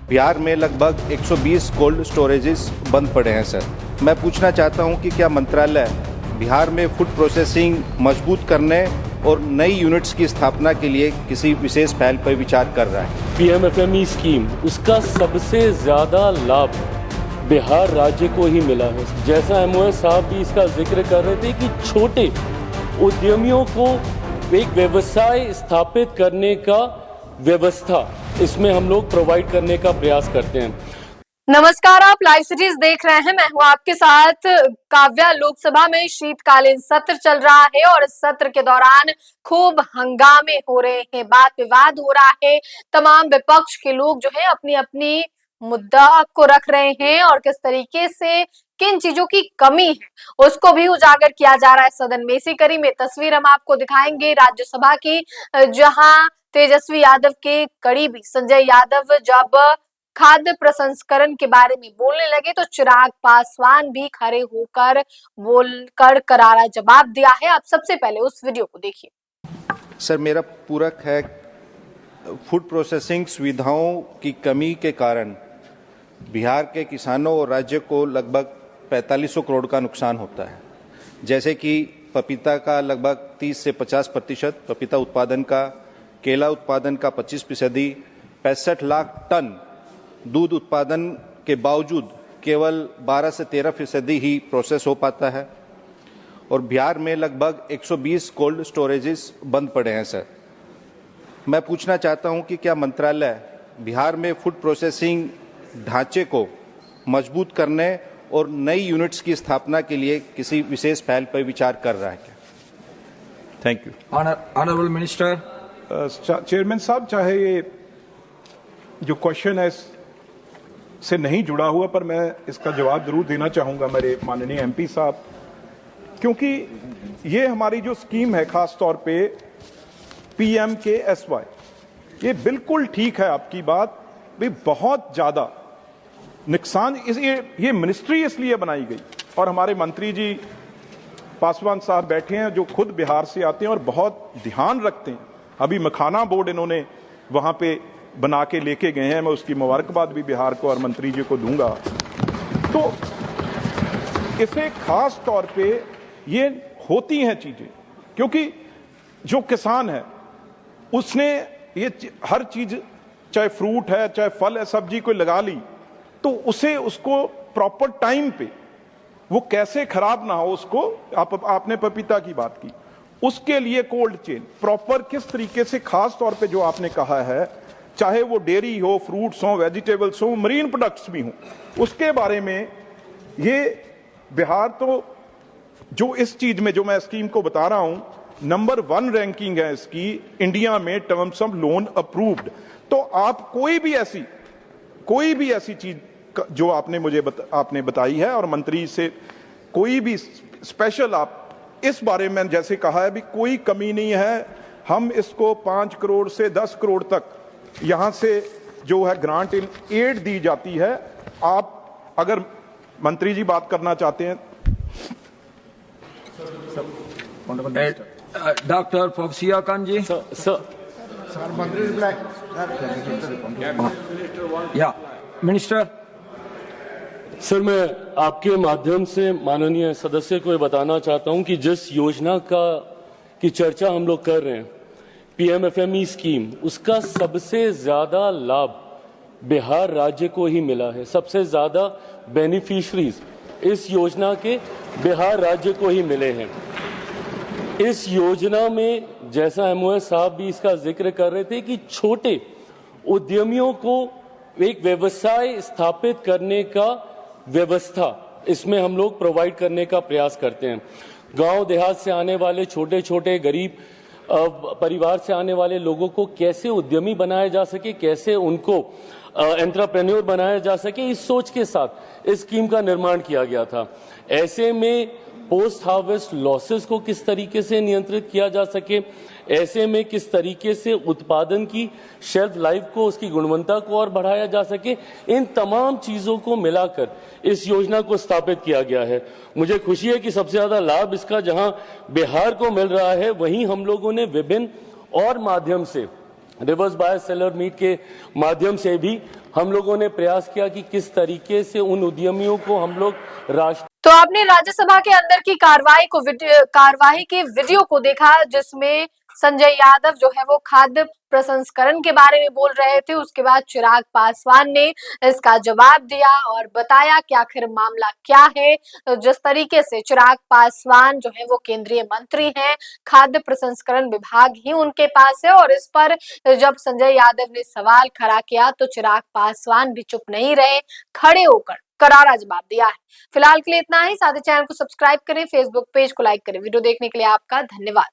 बिहार में लगभग 120 cold storages बंद पड़े हैं सर। मैं पूछना चाहता हूं कि क्या मंत्रालय बिहार में फूड प्रोसेसिंग मजबूत करने और नई यूनिट्स की स्थापना के लिए किसी विशेष पहल पर विचार कर रहा है? पीएमएफएमई स्कीम, उसका सबसे ज़्यादा लाभ बिहार राज्य को ही मिला है। जैसा एमओएस साहब भी इसका जिक्र कर रहे थे कि छोटे उद्यमियों को एक व्यवसाय स्थापित करने का व्यवस्था इसमें हम लोग प्रोवाइड करने का प्रयास करते हैं। नमस्कार, आप लाइव सिटीज देख रहे हैं। मैं हूं आपके साथ काव्या। लोकसभा में शीतकालीन सत्र चल रहा है और इस सत्र के दौरान खूब हंगामे हो रहे हैं, वाद विवाद हो रहा है। तमाम विपक्ष के लोग जो है अपनी अपनी मुद्दा को रख रहे हैं और किस तरीके से किन चीजों की कमी है उसको भी उजागर किया जा रहा है सदन में। इसी कड़ी में तस्वीर हम आपको दिखाएंगे राज्यसभा की, जहां तेजस्वी यादव के करीबी संजय यादव जब खाद्य प्रसंस्करण के बारे में बोलने लगे तो चिराग पासवान भी खड़े होकर बोलकर करारा जवाब दिया है। आप सबसे पहले उस वीडियो को देखिए। सर, मेरा पूरक है, फूड प्रोसेसिंग सुविधाओं की कमी के कारण बिहार के किसानों और राज्य को लगभग 4500 करोड़ का नुकसान होता है। जैसे कि पपीता का लगभग 30 से 50%, पपीता उत्पादन का, केला उत्पादन का 25%, 65 लाख टन दूध उत्पादन के बावजूद केवल 12 से 13% ही प्रोसेस हो पाता है। और बिहार में लगभग 120 कोल्ड स्टोरेजेस बंद पड़े हैं सर। मैं पूछना चाहता हूं कि क्या मंत्रालय बिहार में फूड प्रोसेसिंग ढांचे को मजबूत करने और नई यूनिट्स की स्थापना के लिए किसी विशेष पहल पर विचार कर रहा है क्या? Thank you. Honourable minister. Chairman साहब, चाहे ये जो क्वेश्चन है से नहीं जुड़ा हुआ, पर मैं इसका जवाब जरूर देना चाहूंगा मेरे माननीय एमपी साहब, क्योंकि ये हमारी जो स्कीम है खास तौर पे PMKSY, ये बिल्कुल ठीक है आपकी बात भी। बहुत ज्यादा नुकसान ये मिनिस्ट्री इसलिए बनाई गई और हमारे मंत्री जी पासवान साहब बैठे हैं जो खुद बिहार से आते हैं और बहुत ध्यान रखते हैं। अभी मखाना बोर्ड इन्होंने वहां पे बना के लेके गए हैं, मैं उसकी मुबारकबाद भी बिहार को और मंत्री जी को दूंगा। तो इसे खास तौर पे ये होती हैं चीजें, क्योंकि जो किसान है उसने ये हर चीज, चाहे फ्रूट है चाहे फल है, सब्जी कोई लगा ली तो उसे उसको प्रॉपर टाइम पे वो कैसे खराब ना हो, उसको आपने पपीता की बात की, उसके लिए कोल्ड चेन प्रॉपर किस तरीके से, खास तौर पे जो आपने कहा है, चाहे वो डेयरी हो, फ्रूट्स हो, वेजिटेबल्स हो, मरीन प्रोडक्ट्स भी हो, उसके बारे में ये बिहार तो जो इस चीज में जो मैं स्कीम को बता रहा हूं, नंबर 1 रैंकिंग है इसकी इंडिया में टर्म्स ऑफ लोन अप्रूव्ड। तो आप कोई भी ऐसी चीज जो आपने मुझे आपने बताई है और मंत्री से कोई भी स्पेशल आप इस बारे में जैसे कहा है भी कोई कमी नहीं है। हम इसको 5 करोड़ से 10 करोड़ तक यहां से जो है ग्रांट एड दी जाती है। आप अगर मंत्री जी बात करना चाहते हैं। डॉक्टर फोक्सिया खान जी। या मिनिस्टर। सर, मैं आपके माध्यम से माननीय सदस्य को ये बताना चाहता हूं कि जिस योजना की चर्चा हम लोग कर रहे हैं, पीएमएफएमई स्कीम, उसका सबसे ज्यादा लाभ बिहार राज्य को ही मिला है। सबसे ज्यादा बेनिफिशरीज इस योजना के बिहार राज्य को ही मिले हैं। इस योजना में, जैसा एमओएस साहब भी इसका जिक्र कर रहे थे, कि छोटे उद्यमियों को एक व्यवसाय स्थापित करने का व्यवस्था इसमें हम लोग प्रोवाइड करने का प्रयास करते हैं। गांव देहात से आने वाले छोटे छोटे गरीब परिवार से आने वाले लोगों को कैसे उद्यमी बनाया जा सके, कैसे उनको एंटरप्रेन्योर बनाया जा सके, इस सोच के साथ इस स्कीम का निर्माण किया गया था। ऐसे में पोस्ट हार्वेस्ट लॉसेस को किस तरीके से नियंत्रित किया जा सके, ऐसे में किस तरीके से उत्पादन की शेल्फ लाइफ को, उसकी गुणवत्ता को और बढ़ाया जा सके, इन तमाम चीजों को मिलाकर इस योजना को स्थापित किया गया है। मुझे खुशी है कि सबसे ज्यादा लाभ इसका जहां बिहार को मिल रहा है, वहीं हम लोगों ने विभिन्न और माध्यम से रिवर्स बायस सेलर मीट के माध्यम से भी हम लोगों ने प्रयास किया कि किस तरीके से उन उद्यमियों को हम लोग राष्ट्र। तो आपने राज्यसभा के अंदर की कार्रवाई के वीडियो को देखा, जिसमें संजय यादव जो है वो खाद्य प्रसंस्करण के बारे में बोल रहे थे। उसके बाद चिराग पासवान ने इसका जवाब दिया और बताया कि आखिर मामला क्या है। तो जिस तरीके से चिराग पासवान जो है वो केंद्रीय मंत्री हैं, खाद्य प्रसंस्करण विभाग ही उनके पास है, और इस पर जब संजय यादव ने सवाल खड़ा किया तो चिराग पासवान भी चुप नहीं रहे, खड़े होकर करारा जवाब दिया है। फिलहाल के लिए इतना ही। साथ ही चैनल को सब्सक्राइब करें, फेसबुक पेज को लाइक करें। वीडियो देखने के लिए आपका धन्यवाद।